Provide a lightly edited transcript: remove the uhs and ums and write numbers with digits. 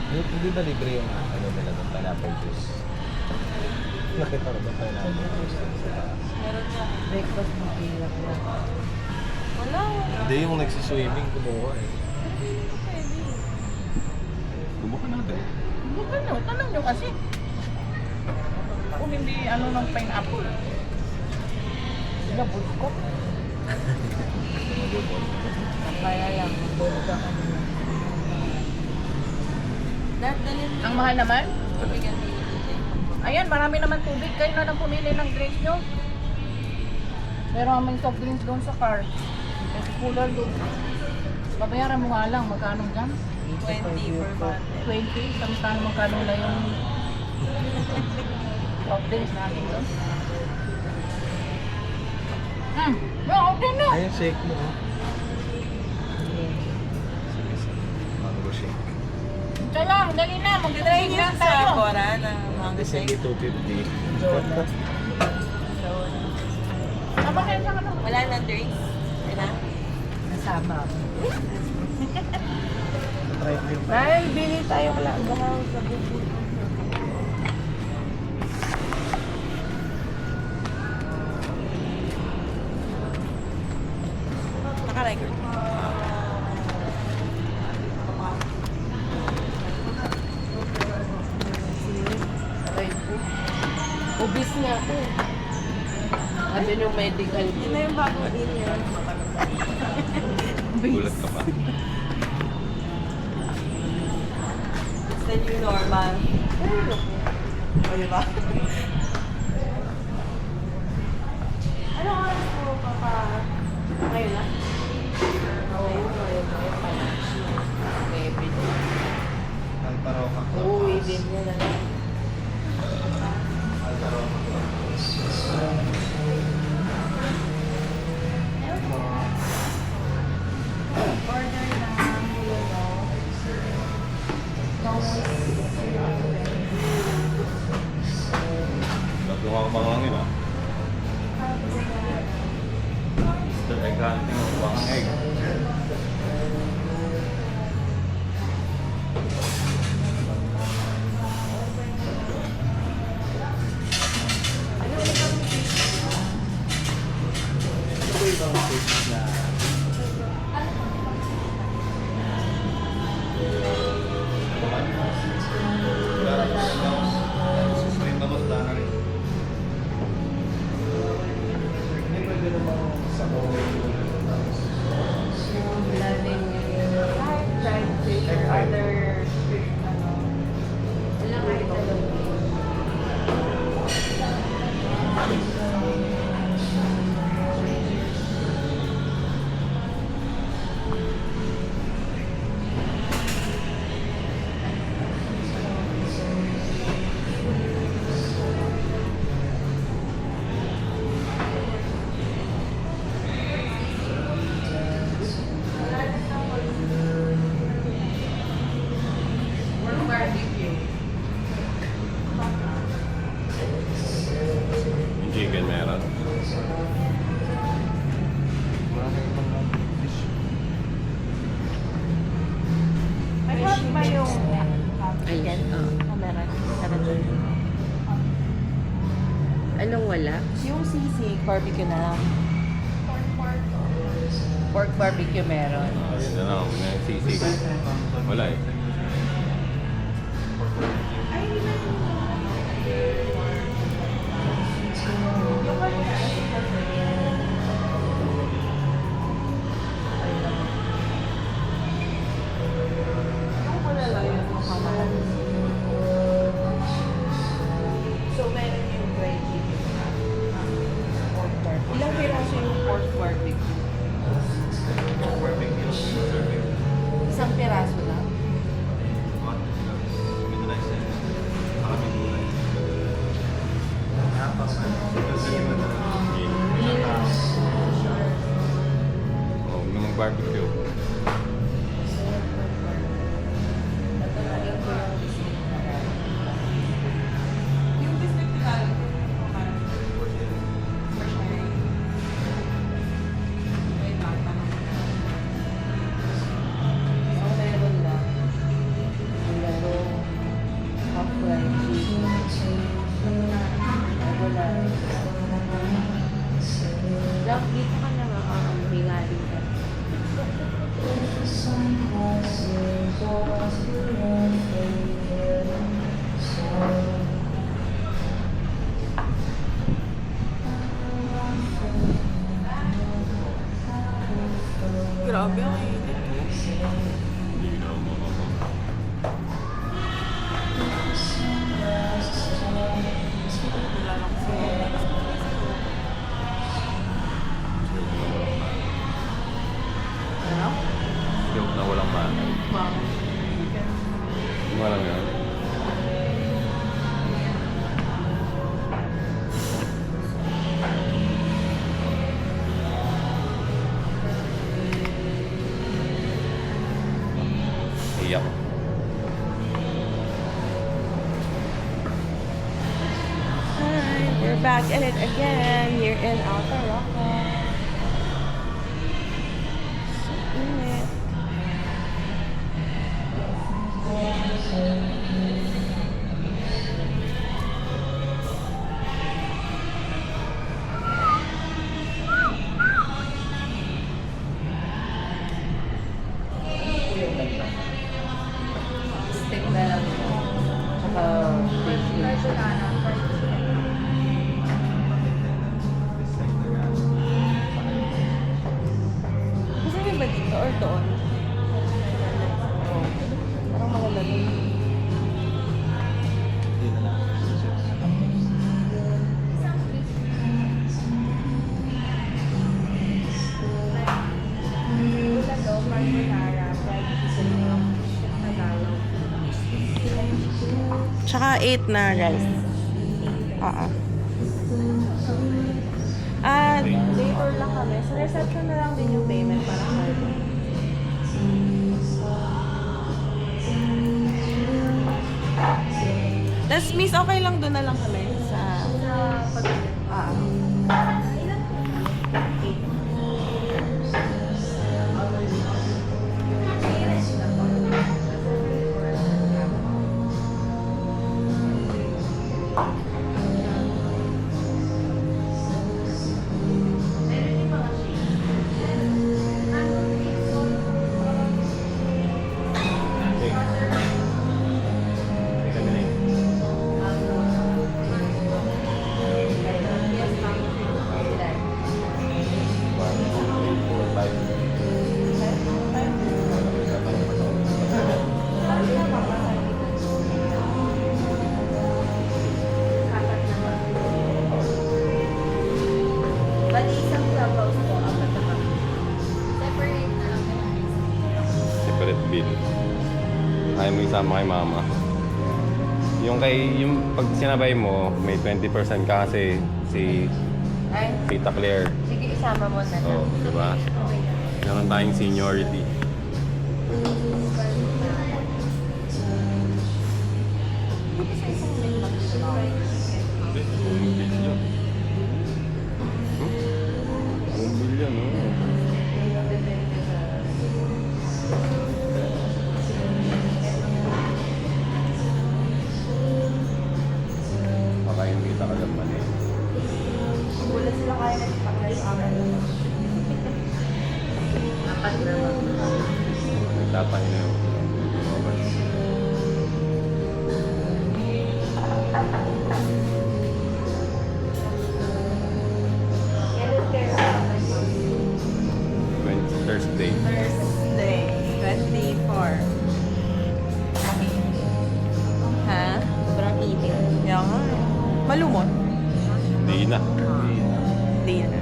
Hindi ba libre yung ano nila ng pineapple juice? Nakita ko ba pineapple juice? Meron nga. Breakfast mo pilak lang. Wala. Hindi yung nagsiswimming kumuha eh. Pero feeling ko pwede. Kumuha natin. Hindi ka nyo. Tanong nyo kasi. Kung hindi ano ng pineapple. Labot ko. Kaya lang, bold ka kanina. Ang mahal naman? Ayan, marami naman tubig. Kayo na lang pumili ng drinks nyo. Meron kaming soft drinks doon sa car. May cooler doon. Babayaran mo nga lang. Magkano dyan? 20 per bottle. 20. Samtang magkano na yung soft drinks natin doon. Okay na. Ayun, shake mo. Oh. Sige, sige. Mango shake. Ito lang, dali na. Try Mag-drink niyo lang sa tayo. Cora na mango Sige, shake. 250. Donut. Tama kayo sa ano? Wala na drinks? Wala? Nasama ako. Try mo yung Ay, bili tayo wala. Baka sa bubut. Naka-record. Aray po. Ubis nga ako. Ano yung medical? Yun na yung bagong in yun. Gulat ka pa. It's the new normal. O, diba? Ano oras mo, Papa? Ngayon na? Ngayon pa na. Maybe. Alparoka. Uuwi din niya na. Order na Nagawa ko mga hangin ah. Mr. Egg hunting ang bang egg. Ano ba ibang fish na Kahit fried fish or other fish, ano. Wala kahit dalawang. yung chicken meron? May hot ba yung Ayan, Oh, meron. Anong wala? Yung sisig, barbecue na lang. Pork barbecue meron. Ayun na lang, may sisig. Wala eh. Yung wala lang yung makamahal. So, meron yung fried chicken. Pork barbecue. Ilang piraso yung pork barbecue? Isang piraso lang. Oh, may barbecue. Yung biscuit nila, meron walang mahal. Walang yan. Iyak. Hi, we're back at it again here in Alta Roca. So init. Stick na lang. Tsaka fish. Gusto niyo ba dito or doon? Oh, parang maganda doon. Tsaka 8 na rice. Later lang kami. Sa reception na lang din yung payment para card. Tapos miss, okay lang doon na lang kami sa... Bali, isang clubhouse po ang matapang. Separate na lang yung Separate bill. Ayaw mo isama kay mama. Yung pag sinabay mo, may 20% ka kasi si Ay, Tita Claire. sige, isama mo na Oo, di ba? Meron tayong seniority. Hindi, 1 billion. Hmm? 1 billion, no? Baka yung kita ka lang mali. Wala sila kaya nagpapagay sa amin. Apat na lang. Nagtapay na yun. Kailan kayo? Thursday. Thursday, 24. Ha? Sobrang init. Kaya nga. Malumot. Hindi na. Hindi na.